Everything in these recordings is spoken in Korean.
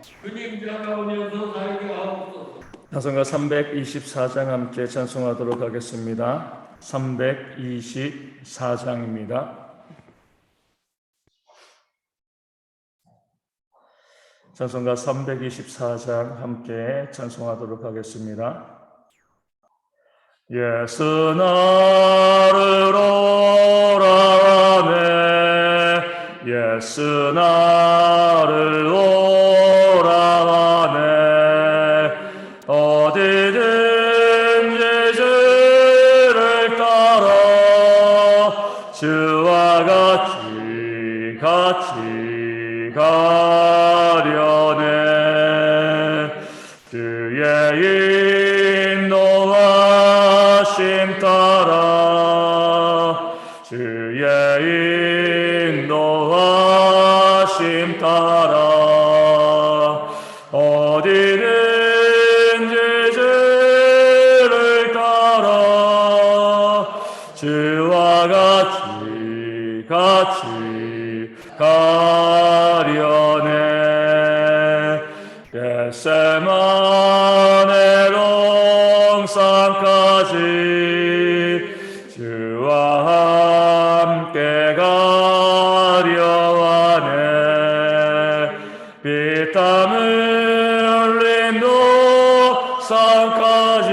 주님 다가오면서 살게 하옵소서. 찬송가 324장 함께 찬송하도록 하겠습니다. 324장입니다. 찬송가 324장 함께 찬송하도록 하겠습니다. 예수 나를 오라네, 예수 나를 오라네, 어디든지 주를 따라 주와 같이 가려네. 주의 인도하심 따라, 주의 인도하심 따라, 어디든지 주를 따라 주와 같이 가려네. 겟세마네 동산까지 주와 함께 가려하네. 피땀 흘린 동산까지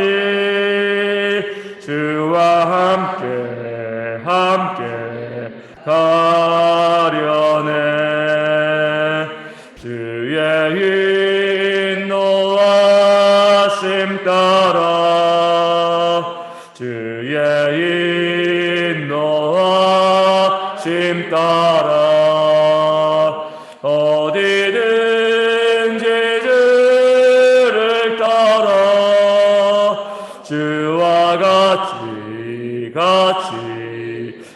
주와 함께 가려네. 주의 인도하심 따라, 주의 인도하심 따라, 어디든지 주를 따라 주와 같이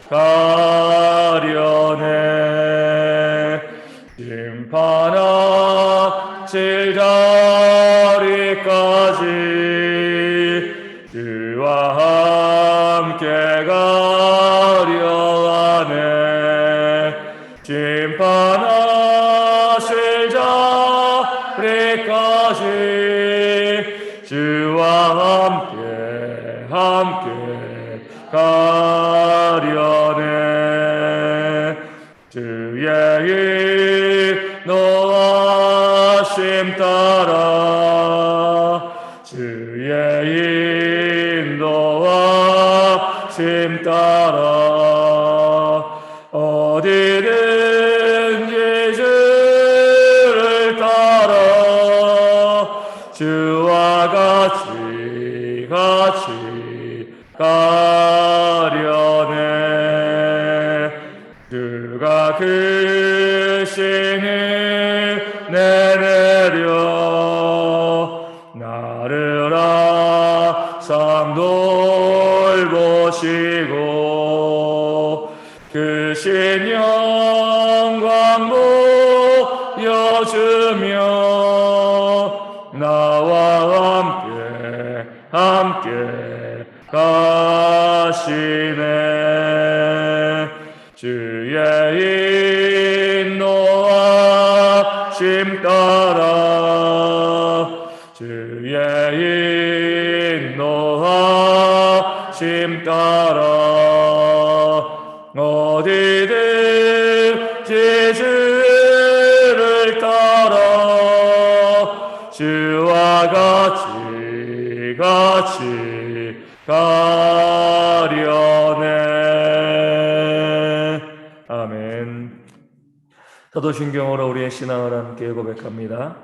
가려네. 심판하실 자리까지 주와 함께 가려하네. 심판하실 자리까지 주와 함께 가려네. 주의 인도하심 따라, 주의 인도하심 따라, 어디든지 주를 따라 주와 같이 가려네. 주가 크신 은혜 내려 나를 항상 돌보시고 크신 영광 보여주며 나와 함께 가시네. 주의 인도하심 따라, 주의 인도하심 따라, 어디든지 주를 따라 주와 같이 가려네. 아멘. 사도신경으로 우리의 신앙을 함께 고백합니다.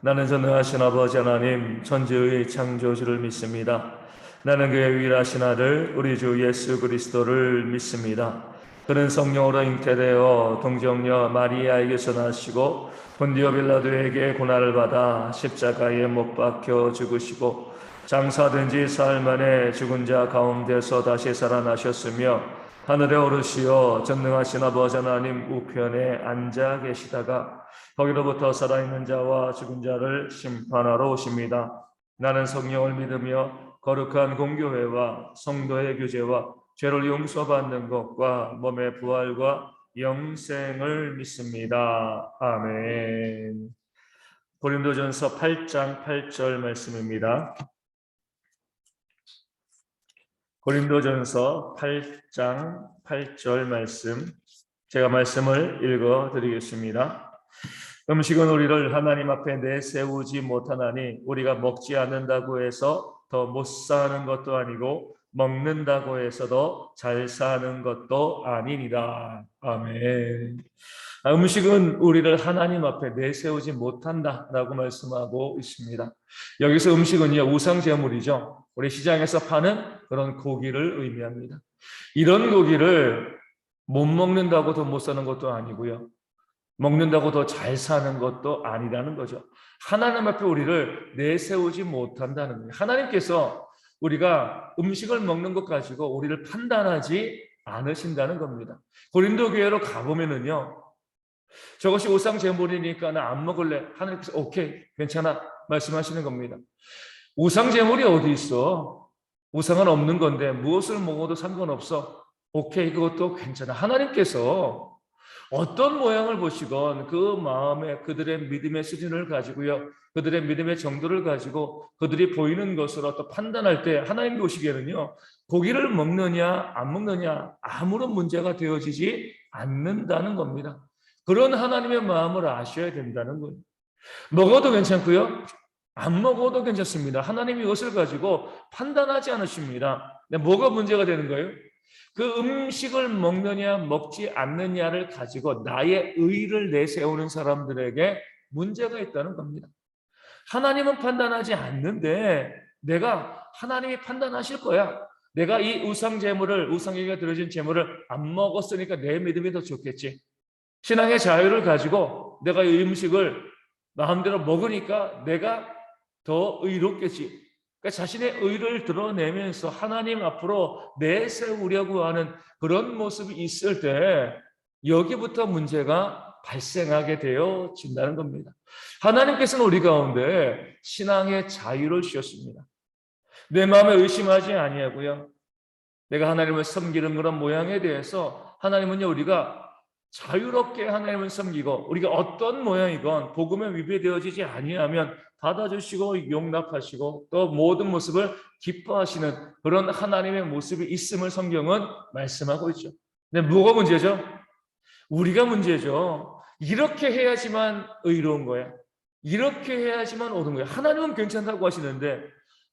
나는 전능하신 아버지 하나님 천지의 창조주를 믿습니다. 나는 그의 유일하신 아들 우리 주 예수 그리스도를 믿습니다. 그는 성령으로 잉태되어 동정녀 마리아에게서 나시고 본디오 빌라도에게 고난을 받아 십자가에 못 박혀 죽으시고 장사된 지 사흘 만에 죽은 자 가운데서 다시 살아나셨으며 하늘에 오르시어 전능하신 아버지 하나님 우편에 앉아 계시다가 거기로부터 살아있는 자와 죽은 자를 심판하러 오십니다. 나는 성령을 믿으며 거룩한 공교회와 성도의 교제와 죄를 용서받는 것과 몸의 부활과 영생을 믿습니다. 아멘. 고린도전서 8장 8절 말씀입니다. 고린도전서 8장 8절 말씀, 제가 말씀을 읽어드리겠습니다. 음식은 우리를 하나님 앞에 내세우지 못하나니 우리가 먹지 않는다고 해서 더 못 사는 것도 아니고 먹는다고 해서 더 잘 사는 것도 아니니라. 아멘. 음식은 우리를 하나님 앞에 내세우지 못한다라고 말씀하고 있습니다. 여기서 음식은요, 우상제물이죠. 우리 시장에서 파는 그런 고기를 의미합니다. 이런 고기를 못 먹는다고 더 못 사는 것도 아니고요, 먹는다고 더 잘 사는 것도 아니라는 거죠. 하나님 앞에 우리를 내세우지 못한다는 거예요. 하나님께서 우리가 음식을 먹는 것 가지고 우리를 판단하지 않으신다는 겁니다. 고린도 교회로 가보면은요, 저것이 우상 제물이니까 나 안 먹을래. 하나님께서 오케이, 괜찮아 말씀하시는 겁니다. 우상 제물이 어디 있어? 우상은 없는 건데 무엇을 먹어도 상관없어. 오케이, 그것도 괜찮아. 하나님께서 어떤 모양을 보시건 그 마음에 그들의 믿음의 수준을 가지고요, 그들의 믿음의 정도를 가지고 그들이 보이는 것으로 또 판단할 때 하나님 보시기에는요, 고기를 먹느냐 안 먹느냐 아무런 문제가 되어지지 않는다는 겁니다. 그런 하나님의 마음을 아셔야 된다는 거예요. 먹어도 괜찮고요, 안 먹어도 괜찮습니다. 하나님이 이것을 가지고 판단하지 않으십니다. 뭐가 문제가 되는 거예요? 그 음식을 먹느냐 먹지 않느냐를 가지고 나의 의를 내세우는 사람들에게 문제가 있다는 겁니다. 하나님은 판단하지 않는데 내가 하나님이 판단하실 거야. 내가 이 우상 제물을, 우상에게 드려진 제물을 안 먹었으니까 내 믿음이 더 좋겠지. 신앙의 자유를 가지고 내가 이 음식을 마음대로 먹으니까 내가 더 의롭겠지. 그러니까 자신의 의를 드러내면서 하나님 앞으로 내세우려고 하는 그런 모습이 있을 때 여기부터 문제가 발생하게 되어진다는 겁니다. 하나님께서는 우리 가운데 신앙의 자유를 주셨습니다. 내 마음에 의심하지 아니하고요, 내가 하나님을 섬기는 그런 모양에 대해서 하나님은요, 우리가 자유롭게 하나님을 섬기고 우리가 어떤 모양이건 복음에 위배되어지지 아니하면 받아주시고 용납하시고 또 모든 모습을 기뻐하시는 그런 하나님의 모습이 있음을 성경은 말씀하고 있죠. 근데 뭐가 문제죠? 우리가 문제죠. 이렇게 해야지만 의로운 거야, 이렇게 해야지만 옳은 거야. 하나님은 괜찮다고 하시는데,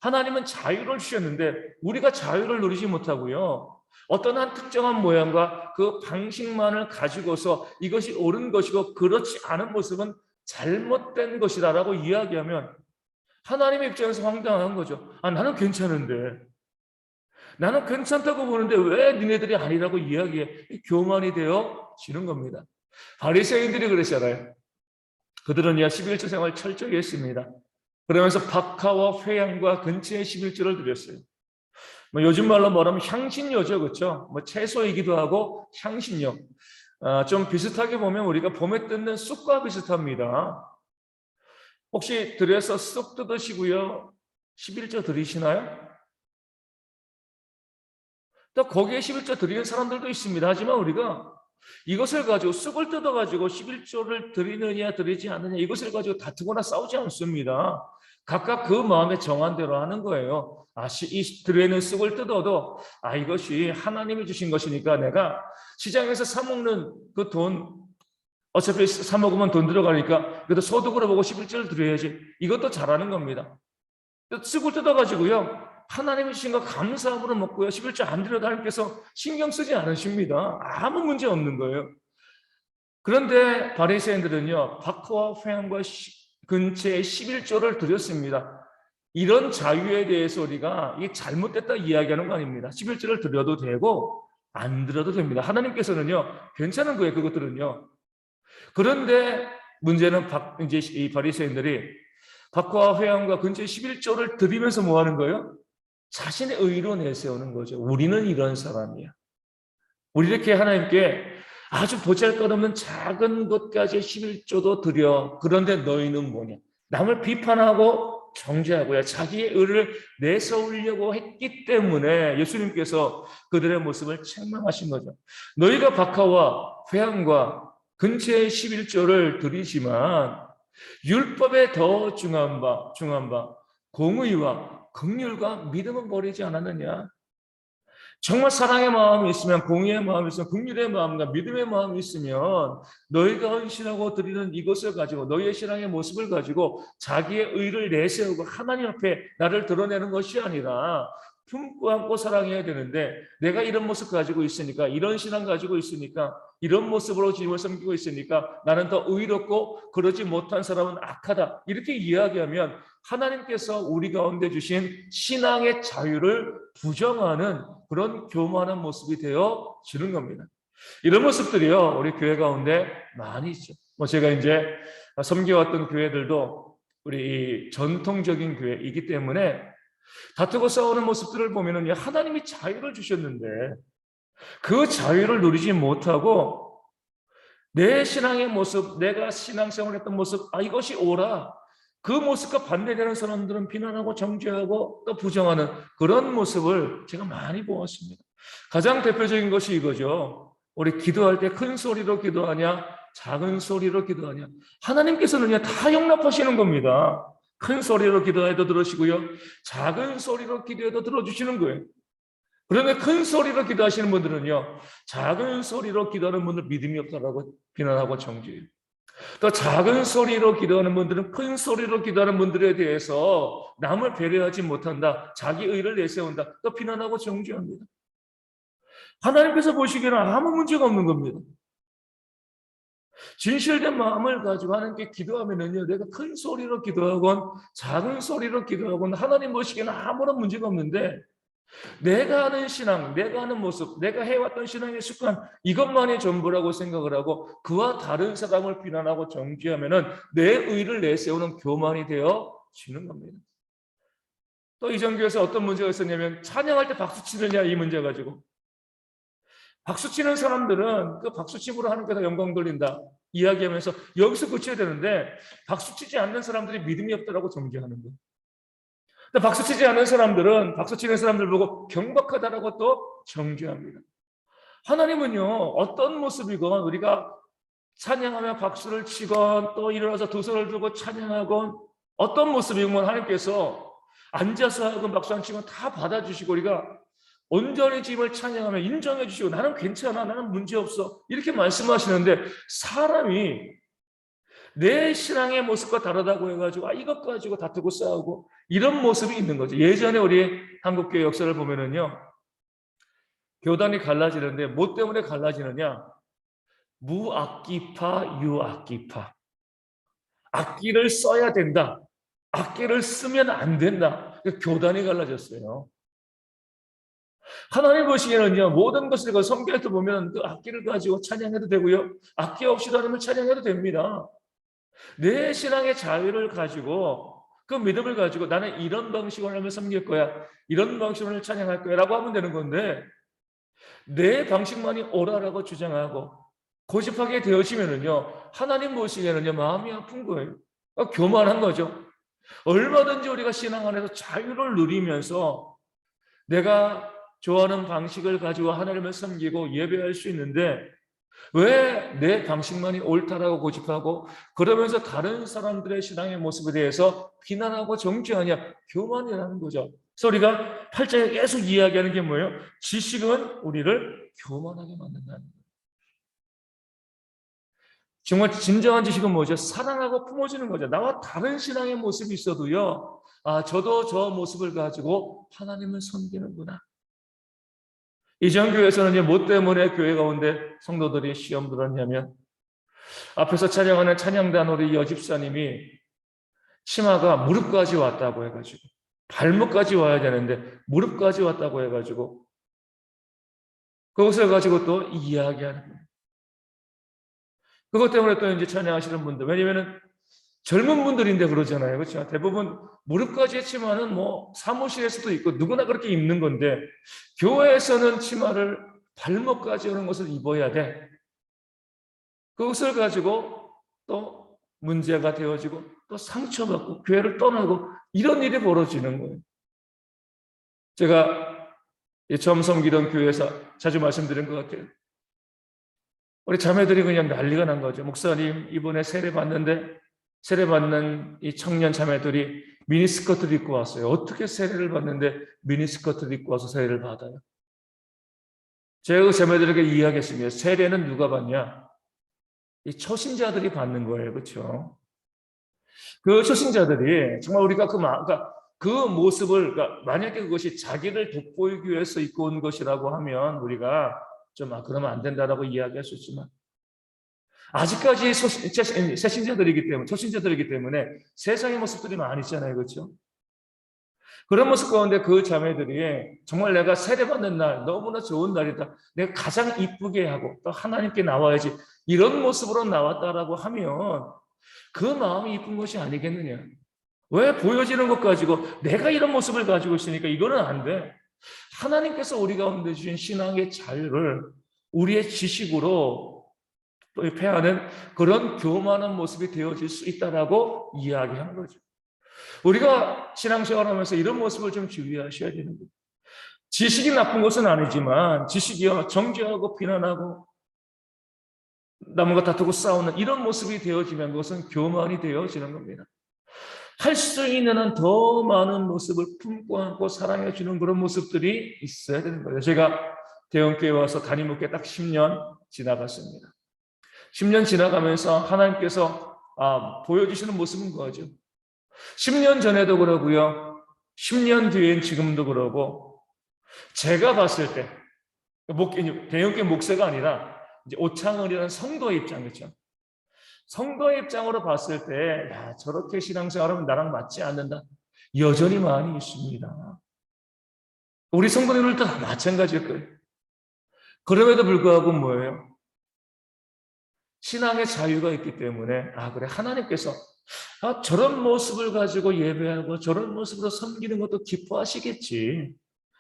하나님은 자유를 주셨는데 우리가 자유를 누리지 못하고요, 어떤 한 특정한 모양과 그 방식만을 가지고서 이것이 옳은 것이고 그렇지 않은 모습은 잘못된 것이다라고 이야기하면 하나님의 입장에서 황당한 거죠. 나는 괜찮은데, 나는 괜찮다고 보는데 왜 니네들이 아니라고 이야기해? 교만이 되어지는 겁니다. 바리새인들이 그랬잖아요. 그들은 11조 생활 철저히 했습니다. 그러면서 박하와 회향과 근처의 11조를 드렸어요. 요즘 말로 말하면 향신료죠, 그렇죠? 채소이기도 하고 향신료. 좀 비슷하게 보면 우리가 봄에 뜯는 쑥과 비슷합니다. 혹시 들여서 쑥 뜯으시고요, 11조 드리시나요? 또 거기에 11조 드리는 사람들도 있습니다. 하지만 우리가 이것을 가지고, 쑥을 뜯어가지고 11조를 드리느냐 드리지 않느냐 이것을 가지고 다투거나 싸우지 않습니다. 각각 그 마음의 정한 대로 하는 거예요. 이 들에는 쑥을 뜯어도 이것이 하나님이 주신 것이니까 내가 시장에서 사 먹는 그 돈, 어차피 사 먹으면 돈 들어가니까 그래도 소득으로 보고 11조를 드려야지. 이것도 잘하는 겁니다. 쑥을 뜯어가지고요, 하나님이 주신 거 감사함으로 먹고요, 11조 안 드려도 하나님께서 신경 쓰지 않으십니다. 아무 문제 없는 거예요. 그런데 바리새인들은요, 박하와 회향과 근처에 11조를 드렸습니다. 이런 자유에 대해서 우리가 이게 잘못됐다 이야기하는 거 아닙니다. 11조를 드려도 되고 안 드려도 됩니다. 하나님께서는요, 괜찮은 거예요, 그것들은요. 그런데 문제는 이제 이 바리새인들이 박하와 회향과 근처에 11조를 드리면서 뭐 하는 거예요? 자신의 의로 내세우는 거죠. 우리는 이런 사람이야. 우리 이렇게 하나님께 아주 보잘것없는 작은 것까지 11조도 드려. 그런데 너희는 뭐냐? 남을 비판하고 정죄하고요, 자기의 의를 내세우려고 했기 때문에 예수님께서 그들의 모습을 책망하신 거죠. 너희가 박하와 회향과 근처에 11조를 드리지만 율법에 더 중한 바 공의와 긍휼과 믿음은 버리지 않았느냐. 정말 사랑의 마음이 있으면, 공의의 마음이 있으면, 긍휼의 마음과 믿음의 마음이 있으면 너희가 헌신하고 드리는 이것을 가지고, 너희의 신앙의 모습을 가지고 자기의 의를 내세우고 하나님 앞에 나를 드러내는 것이 아니라 품고 안고 사랑해야 되는데, 내가 이런 모습 가지고 있으니까, 이런 신앙 가지고 있으니까, 이런 모습으로 주님을 섬기고 있으니까 나는 더 의롭고 그러지 못한 사람은 악하다, 이렇게 이야기하면 하나님께서 우리 가운데 주신 신앙의 자유를 부정하는 그런 교만한 모습이 되어지는 겁니다. 이런 모습들이요, 우리 교회 가운데 많이 있죠. 제가 이제 섬겨왔던 교회들도 우리 이 전통적인 교회이기 때문에 다투고 싸우는 모습들을 보면은 하나님이 자유를 주셨는데 그 자유를 누리지 못하고 내 신앙의 모습, 내가 신앙생활했던 모습, 이것이 옳아, 그 모습과 반대되는 사람들은 비난하고 정죄하고 또 부정하는 그런 모습을 제가 많이 보았습니다. 가장 대표적인 것이 이거죠. 우리 기도할 때 큰 소리로 기도하냐, 작은 소리로 기도하냐. 하나님께서는 다 용납하시는 겁니다. 큰 소리로 기도해도 들으시고요, 작은 소리로 기도해도 들어주시는 거예요. 그런데 큰 소리로 기도하시는 분들은요, 작은 소리로 기도하는 분들 믿음이 없다라고 비난하고 정죄해요. 또 작은 소리로 기도하는 분들은 큰 소리로 기도하는 분들에 대해서 남을 배려하지 못한다, 자기 의를 내세운다, 또 비난하고 정죄합니다. 하나님께서 보시기에는 아무 문제가 없는 겁니다. 진실된 마음을 가지고 하나님께 기도하면은요, 내가 큰 소리로 기도하건 작은 소리로 기도하건 하나님 보시기에는 아무런 문제가 없는데, 내가 하는 신앙, 내가 하는 모습, 내가 해왔던 신앙의 습관, 이것만이 전부라고 생각을 하고 그와 다른 사람을 비난하고 정죄하면은 내 의를 내세우는 교만이 되어지는 겁니다. 또 이전 교회에서 어떤 문제가 있었냐면, 찬양할 때 박수 치느냐, 이 문제 가지고 박수 치는 사람들은 그 박수침으로 하나님께서 영광 돌린다 이야기하면서 여기서 그쳐야 되는데, 박수 치지 않는 사람들이 믿음이 없다라고 정죄하는 거예요. 근데 박수 치지 않는 사람들은 박수 치는 사람들 보고 경박하다라고 또 정죄합니다. 하나님은요, 어떤 모습이건 우리가 찬양하며 박수를 치건 또 일어나서 두 손을 들고 찬양하건 어떤 모습이건 하나님께서 앉아서 하건 박수 안 치건 다 받아주시고 우리가 온전히 주님을 찬양하며 인정해 주시고 나는 괜찮아, 나는 문제없어, 이렇게 말씀하시는데, 사람이 내 신앙의 모습과 다르다고 해가지고 이것 가지고 다투고 싸우고 이런 모습이 있는 거죠. 예전에 우리 한국교회 역사를 보면은요, 교단이 갈라지는데 뭐 때문에 갈라지느냐? 무악기파, 유악기파. 악기를 써야 된다, 악기를 쓰면 안 된다. 교단이 갈라졌어요. 하나님 보시기에는요, 모든 것을 성경에서 보면 그 악기를 가지고 찬양해도 되고요, 악기 없이도 하나님을 찬양해도 됩니다. 내 신앙의 자유를 가지고, 그 믿음을 가지고 나는 이런 방식으로 하나님을 섬길 거야, 이런 방식으로 찬양할 거야 라고 하면 되는 건데, 내 방식만이 옳아라고 주장하고 고집하게 되어지면은요, 하나님 보시기에는요, 마음이 아픈 거예요. 교만한 거죠. 얼마든지 우리가 신앙 안에서 자유를 누리면서 내가 좋아하는 방식을 가지고 하나님을 섬기고 예배할 수 있는데, 왜 내 방식만이 옳다라고 고집하고 그러면서 다른 사람들의 신앙의 모습에 대해서 비난하고 정죄하냐? 교만이라는 거죠. 그래서 우리가 8장에 계속 이야기하는 게 뭐예요? 지식은 우리를 교만하게 만든다는 거예요. 정말 진정한 지식은 뭐죠? 사랑하고 품어주는 거죠. 나와 다른 신앙의 모습이 있어도요, 저도 저 모습을 가지고 하나님을 섬기는구나. 이전 교회에서는 뭐 때문에 교회 가운데 성도들이 시험 들었냐면, 앞에서 찬양하는 찬양단 우리 여집사님이 치마가 무릎까지 왔다고 해가지고, 발목까지 와야 되는데 무릎까지 왔다고 해가지고 그것을 가지고 또 이야기하는 거예요. 그것 때문에 또 이제 찬양하시는 분들, 왜냐면은 젊은 분들인데 그러잖아요. 그렇죠? 대부분 무릎까지의 치마는 뭐 사무실에서도 있고 누구나 그렇게 입는 건데, 교회에서는 치마를 발목까지 오는 것을 입어야 돼. 그것을 가지고 또 문제가 되어지고 또 상처받고 교회를 떠나고 이런 일이 벌어지는 거예요. 제가 처음 섬기던 교회에서 자주 말씀드린 것 같아요. 우리 자매들이 그냥 난리가 난 거죠. 목사님, 이번에 세례 받는데 세례받는 이 청년 자매들이 미니스커트를 입고 왔어요. 어떻게 세례를 받는데 미니스커트를 입고 와서 세례를 받아요? 제가 그 자매들에게 이야기했습니다. 세례는 누가 받냐? 이 초신자들이 받는 거예요. 그렇죠? 그 초신자들이 정말 우리가 그러니까 그 모습을, 그러니까 만약에 그것이 자기를 돋보이기 위해서 입고 온 것이라고 하면 우리가 좀 그러면 안 된다라고 이야기할 수 있지만, 아직까지 새신자들이기 때문에, 초신자들이기 때문에 세상의 모습들이 많이 있잖아요. 그렇죠? 그런 모습 가운데 그 자매들이 정말 내가 세례받는 날 너무나 좋은 날이다, 내가 가장 이쁘게 하고 또 하나님께 나와야지, 이런 모습으로 나왔다라고 하면 그 마음이 이쁜 것이 아니겠느냐. 왜 보여지는 것 가지고 내가 이런 모습을 가지고 있으니까 이거는 안 돼. 하나님께서 우리 가운데 주신 신앙의 자유를 우리의 지식으로 패하는 그런 교만한 모습이 되어질 수 있다라고 이야기하는 거죠. 우리가 신앙생활하면서 이런 모습을 좀 주의하셔야 되는 거예요. 지식이 나쁜 것은 아니지만 지식이요 정죄하고 비난하고 남과 다투고 싸우는 이런 모습이 되어지면 그것은 교만이 되어지는 겁니다. 할 수 있는 한 더 많은 모습을 품고 안고 사랑해 주는 그런 모습들이 있어야 되는 거예요. 제가 대형교회 와서 담임 목회 딱 10년 지나갔습니다. 10년 지나가면서 하나님께서 보여주시는 모습은 그거죠. 10년 전에도 그러고요, 10년 뒤엔 지금도 그러고, 제가 봤을 때 대형교회 목사가 아니라 이제 오창을이라는 성도의 입장이죠. 성도의 입장으로 봤을 때, 야, 저렇게 신앙생활하면 나랑 맞지 않는다, 여전히 많이 있습니다. 우리 성도님들도 다 마찬가지일 거예요. 그럼에도 불구하고 뭐예요? 신앙의 자유가 있기 때문에 그래, 하나님께서 저런 모습을 가지고 예배하고 저런 모습으로 섬기는 것도 기뻐하시겠지,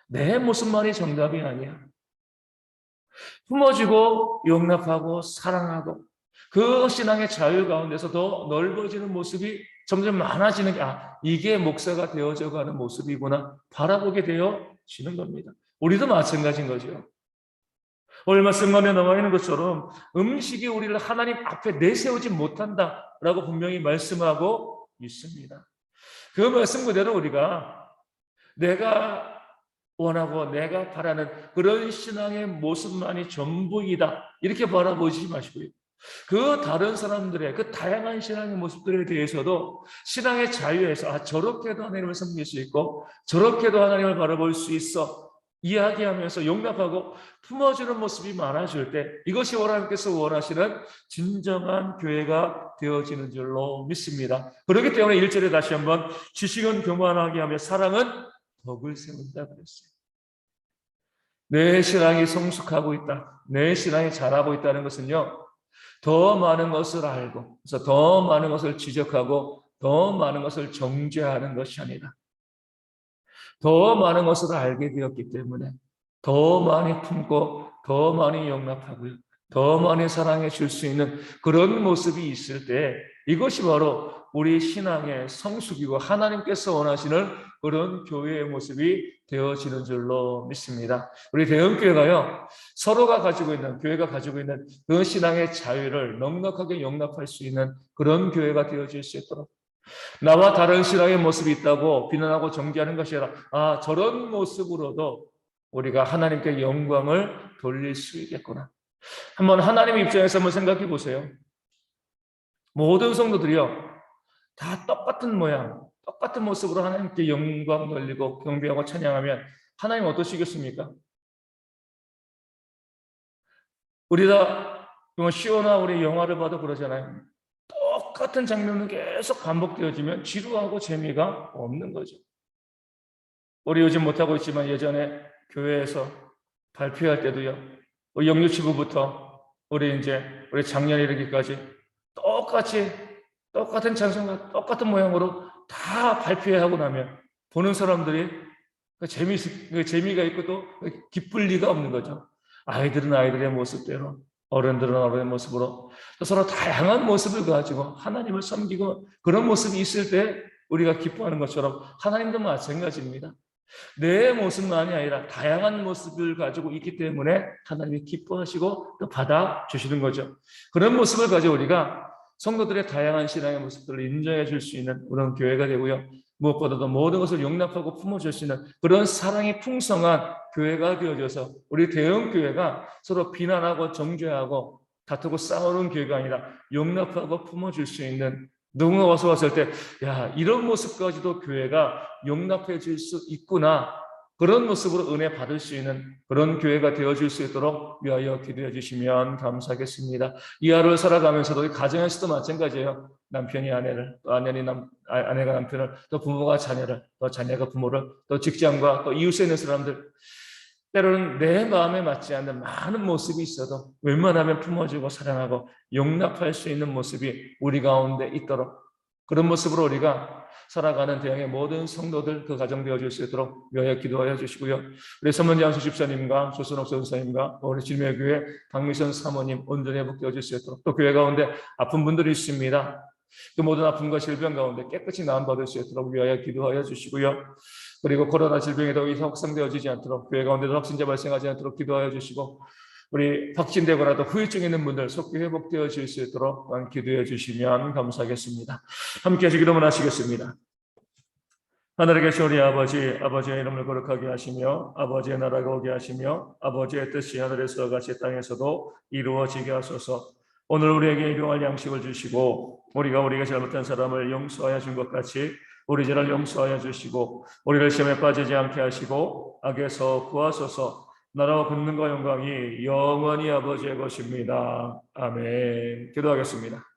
내 모습만이 정답이 아니야. 품어주고 용납하고 사랑하고 그 신앙의 자유 가운데서 더 넓어지는 모습이 점점 많아지는 게, 이게 목사가 되어져 가는 모습이구나 바라보게 되어지는 겁니다. 우리도 마찬가지인 거죠. 오늘 말씀 가운데 나와 있는 것처럼 음식이 우리를 하나님 앞에 내세우지 못한다라고 분명히 말씀하고 있습니다. 그 말씀 그대로 우리가 내가 원하고 내가 바라는 그런 신앙의 모습만이 전부이다 이렇게 바라보지 마시고요, 그 다른 사람들의 그 다양한 신앙의 모습들에 대해서도 신앙의 자유에서 저렇게도 하나님을 섬길 수 있고 저렇게도 하나님을 바라볼 수 있어 이야기하면서 용납하고 품어주는 모습이 많아질 때, 이것이 하나님께서 원하시는 진정한 교회가 되어지는 줄로 믿습니다. 그렇기 때문에 1절에 다시 한번 지식은 교만하게 하며 사랑은 덕을 세운다 그랬어요. 내 신앙이 성숙하고 있다, 내 신앙이 자라고 있다는 것은요, 더 많은 것을 알고, 그래서 더 많은 것을 지적하고 더 많은 것을 정죄하는 것이 아니라, 더 많은 것을 알게 되었기 때문에 더 많이 품고 더 많이 용납하고요, 더 많이 사랑해 줄 수 있는 그런 모습이 있을 때, 이것이 바로 우리 신앙의 성숙이고 하나님께서 원하시는 그런 교회의 모습이 되어지는 줄로 믿습니다. 우리 대형교회가요, 서로가 가지고 있는, 교회가 가지고 있는 그 신앙의 자유를 넉넉하게 용납할 수 있는 그런 교회가 되어질 수 있도록, 나와 다른 신앙의 모습이 있다고 비난하고 정죄하는 것이 아니라 저런 모습으로도 우리가 하나님께 영광을 돌릴 수 있겠구나. 한번 하나님의 입장에서 한번 생각해 보세요. 모든 성도들이요 다 똑같은 모양, 똑같은 모습으로 하나님께 영광 돌리고 경배하고 찬양하면 하나님 어떠시겠습니까? 우리가 시오나 우리 영화를 봐도 그러잖아요. 똑같은 장면은 계속 반복되어지면 지루하고 재미가 없는 거죠. 우리 요즘 못하고 있지만 예전에 교회에서 발표할 때도요, 영유치부부터 우리 작년에 이르기까지 똑같은 찬송과 똑같은 모양으로 다 발표하고 나면 보는 사람들이 재미가 있고 또 기쁠 리가 없는 거죠. 아이들은 아이들의 모습대로, 어른들은 어른의 모습으로 또 서로 다양한 모습을 가지고 하나님을 섬기고 그런 모습이 있을 때 우리가 기뻐하는 것처럼 하나님도 마찬가지입니다. 내 모습만이 아니라 다양한 모습을 가지고 있기 때문에 하나님이 기뻐하시고 또 받아주시는 거죠. 그런 모습을 가지고 우리가 성도들의 다양한 신앙의 모습들을 인정해 줄 수 있는 그런 교회가 되고요. 무엇보다도 모든 것을 용납하고 품어줄 수 있는 그런 사랑이 풍성한 교회가 되어져서 우리 대형 교회가 서로 비난하고 정죄하고 다투고 싸우는 교회가 아니라 용납하고 품어줄 수 있는, 누군가 와서 봤을 때 야, 이런 모습까지도 교회가 용납해 줄 수 있구나, 그런 모습으로 은혜 받을 수 있는 그런 교회가 되어질 수 있도록 위하여 기도해 주시면 감사하겠습니다. 이 하루를 살아가면서도 이 가정에서도 마찬가지예요. 남편이 아내를, 또 아내가 남편을, 또 부모가 자녀를, 또 자녀가 부모를, 또 직장과 또 이웃에 있는 사람들, 때로는 내 마음에 맞지 않는 많은 모습이 있어도 웬만하면 품어주고 사랑하고 용납할 수 있는 모습이 우리 가운데 있도록, 그런 모습으로 우리가 살아가는 대형의 모든 성도들 그 가정 되어줄 수 있도록 위하여 기도하여 주시고요. 우리 선문장수 집사님과 조선옥 선사님과 우리 진매교회 박미선 사모님 온전히 회복되어질 수 있도록, 또 교회 가운데 아픈 분들이 있습니다. 그 모든 아픔과 질병 가운데 깨끗이 나음받을 수 있도록 위하여 기도하여 주시고요. 그리고 코로나 질병이 더 이상 확산되어지지 않도록, 교회 가운데도 확진자 발생하지 않도록 기도하여 주시고, 우리 확진되거나도 후유증 있는 분들 속히 회복되어질 수 있도록 기도해 주시면 감사하겠습니다. 함께 하시기로 원하시겠습니다. 하늘에 계신 우리 아버지, 아버지의 이름을 거룩하게 하시며 아버지의 나라가 오게 하시며 아버지의 뜻이 하늘에서 같이 땅에서도 이루어지게 하소서. 오늘 우리에게 일용할 양식을 주시고 우리가 잘못한 사람을 용서하여 준 것 같이 우리 죄를 용서하여 주시고 우리를 시험에 빠지지 않게 하시고 악에서 구하소서. 나라와 권능과 영광이 영원히 아버지의 것입니다. 아멘. 기도하겠습니다.